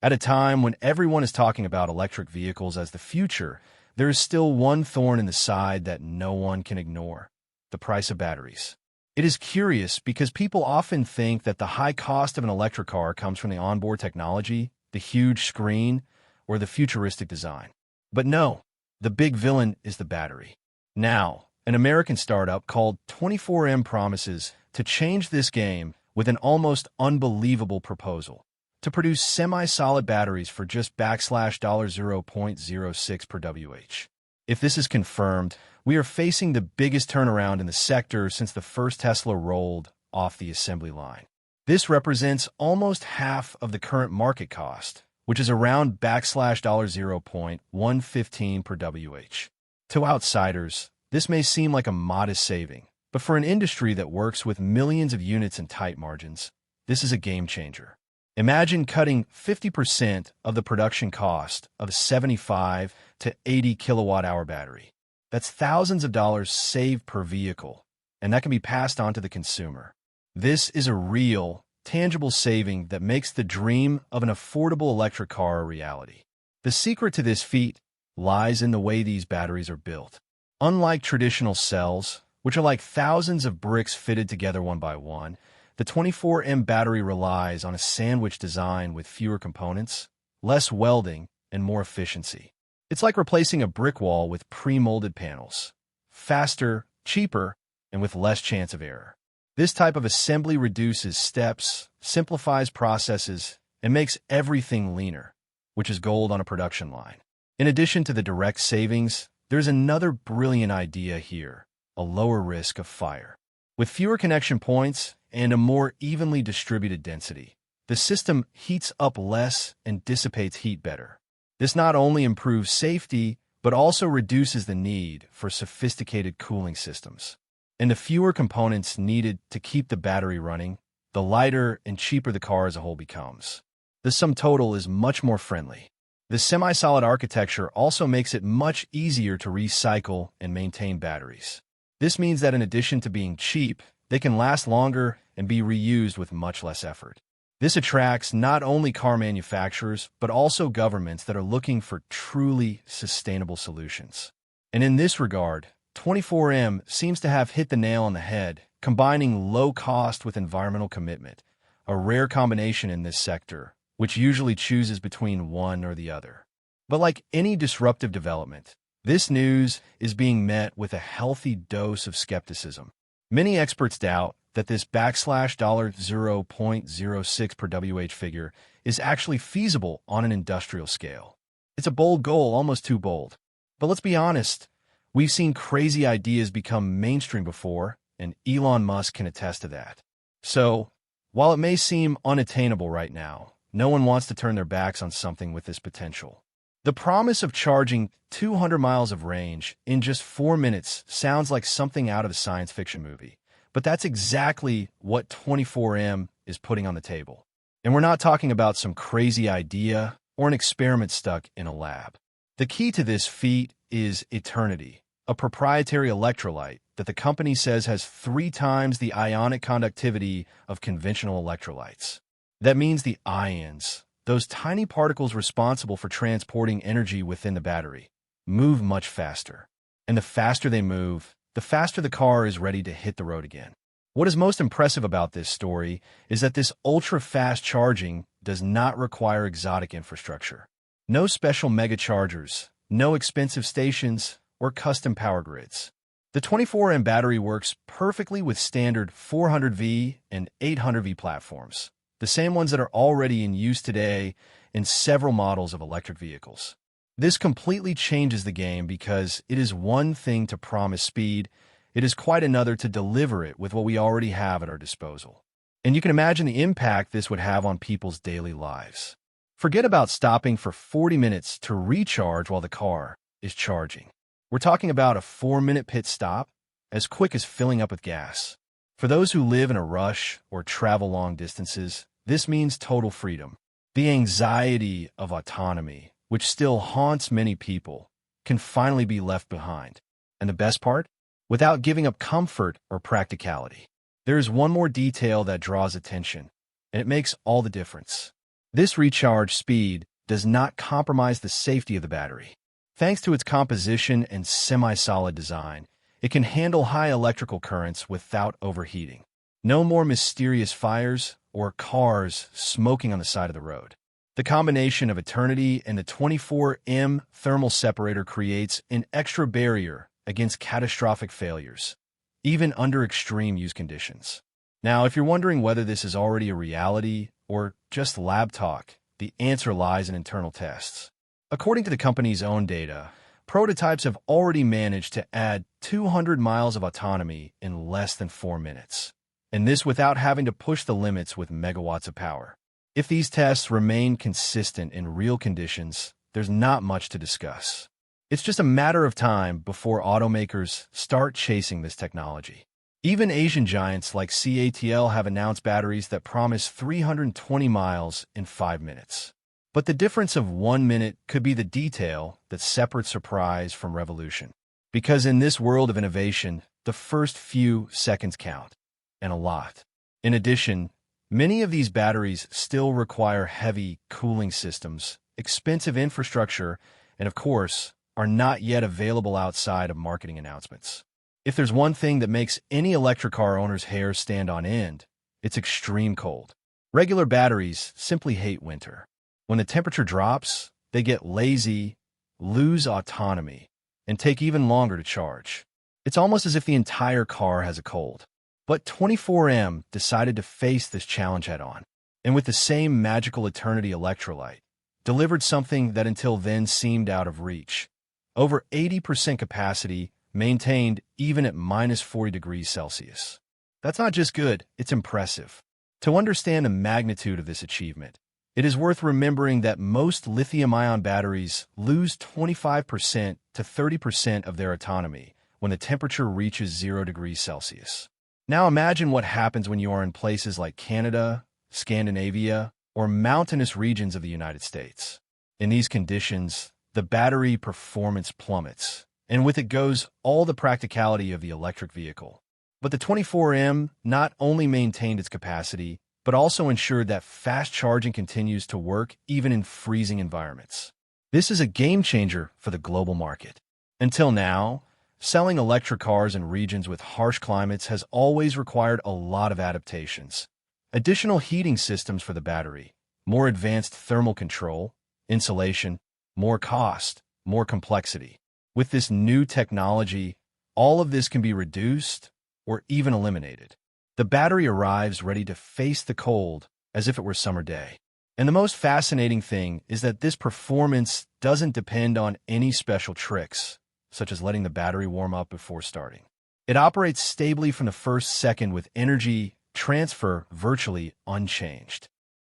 At a time when everyone is talking about electric vehicles as the future, there is still one thorn in the side that no one can ignore: the price of batteries. It is curious because people often think that the high cost of an electric car comes from the onboard technology, the huge screen, or the futuristic design. But no, the big villain is the battery. Now, an American startup called 24M promises to change this game with an almost unbelievable proposal: to produce semi-solid batteries for just $0.06 per WH. If this is confirmed, we are facing the biggest turnaround in the sector since the first Tesla rolled off the assembly line. This represents almost half of the current market cost, which is around $0.115 per WH. To outsiders, this may seem like a modest saving, but for an industry that works with millions of units and tight margins, this is a game changer. Imagine cutting 50% of the production cost of a 75 to 80 kilowatt-hour battery. That's thousands of dollars saved per vehicle, and that can be passed on to the consumer. This is a real, tangible saving that makes the dream of an affordable electric car a reality. The secret to this feat lies in the way these batteries are built. Unlike traditional cells, which are like thousands of bricks fitted together one by one, the 24M battery relies on a sandwich design with fewer components, less welding, and more efficiency. It's like replacing a brick wall with pre-molded panels. Faster, cheaper, and with less chance of error. This type of assembly reduces steps, simplifies processes, and makes everything leaner, which is gold on a production line. In addition to the direct savings, there's another brilliant idea here: a lower risk of fire. With fewer connection points and a more evenly distributed density, the system heats up less and dissipates heat better. This not only improves safety, but also reduces the need for sophisticated cooling systems. And the fewer components needed to keep the battery running, the lighter and cheaper the car as a whole becomes. The sum total is much more friendly. The semi-solid architecture also makes it much easier to recycle and maintain batteries. This means that in addition to being cheap, they can last longer and be reused with much less effort. This attracts not only car manufacturers, but also governments that are looking for truly sustainable solutions. And in this regard, 24M seems to have hit the nail on the head, combining low cost with environmental commitment, a rare combination in this sector, which usually chooses between one or the other. But like any disruptive development, this news is being met with a healthy dose of skepticism. Many experts doubt that this $0.06 per WH figure is actually feasible on an industrial scale. It's a bold goal, almost too bold. But let's be honest, we've seen crazy ideas become mainstream before, and Elon Musk can attest to that. So, while it may seem unattainable right now, no one wants to turn their backs on something with this potential. The promise of charging 200 miles of range in just 4 minutes sounds like something out of a science fiction movie. But that's exactly what 24M is putting on the table. And we're not talking about some crazy idea or an experiment stuck in a lab. The key to this feat is Eternity, a proprietary electrolyte that the company says has 3 times the ionic conductivity of conventional electrolytes. That means the ions, those tiny particles responsible for transporting energy within the battery, move much faster. And the faster they move, the faster the car is ready to hit the road again. What is most impressive about this story is that this ultra-fast charging does not require exotic infrastructure. No special mega chargers, no expensive stations, or custom power grids. The 24M battery works perfectly with standard 400V and 800V platforms, the same ones that are already in use today in several models of electric vehicles. This completely changes the game because it is one thing to promise speed, it is quite another to deliver it with what we already have at our disposal. And you can imagine the impact this would have on people's daily lives. Forget about stopping for 40 minutes to recharge while the car is charging. We're talking about a 4-minute pit stop, as quick as filling up with gas. For those who live in a rush or travel long distances, this means total freedom. The anxiety of autonomy, which still haunts many people, can finally be left behind. And the best part? Without giving up comfort or practicality. There is one more detail that draws attention, and it makes all the difference. This recharge speed does not compromise the safety of the battery. Thanks to its composition and semi-solid design, it can handle high electrical currents without overheating. No more mysterious fires or cars smoking on the side of the road. The combination of Eternity and the 24M thermal separator creates an extra barrier against catastrophic failures, even under extreme use conditions. Now, if you're wondering whether this is already a reality or just lab talk, the answer lies in internal tests. According to the company's own data, prototypes have already managed to add 200 miles of autonomy in less than 4 minutes, and this without having to push the limits with megawatts of power. If these tests remain consistent in real conditions, there's not much to discuss. It's just a matter of time before automakers start chasing this technology. Even Asian giants like CATL have announced batteries that promise 320 miles in 5 minutes. But the difference of 1 minute could be the detail that separates surprise from revolution. Because in this world of innovation, the first few seconds count, and a lot. In addition, many of these batteries still require heavy cooling systems, expensive infrastructure, and of course, are not yet available outside of marketing announcements. If there's one thing that makes any electric car owner's hair stand on end, it's extreme cold. Regular batteries simply hate winter. When the temperature drops, they get lazy, lose autonomy, and take even longer to charge. It's almost as if the entire car has a cold. But 24M decided to face this challenge head-on, and with the same magical Eternity electrolyte, delivered something that until then seemed out of reach. Over 80% capacity, maintained even at minus 40 degrees Celsius. That's not just good, it's impressive. To understand the magnitude of this achievement, it is worth remembering that most lithium-ion batteries lose 25% to 30% of their autonomy when the temperature reaches 0 degrees Celsius. Now imagine what happens when you are in places like Canada, Scandinavia, or mountainous regions of the United States. In these conditions, the battery performance plummets, and with it goes all the practicality of the electric vehicle. But the 24M not only maintained its capacity, but also ensured that fast charging continues to work even in freezing environments. This is a game changer for the global market. Until now, selling electric cars in regions with harsh climates has always required a lot of adaptations. Additional heating systems for the battery, more advanced thermal control, insulation, more cost, more complexity. With this new technology, all of this can be reduced or even eliminated. The battery arrives ready to face the cold as if it were summer day. And the most fascinating thing is that this performance doesn't depend on any special tricks, such as letting the battery warm up before starting. It operates stably from the first second with energy transfer virtually unchanged.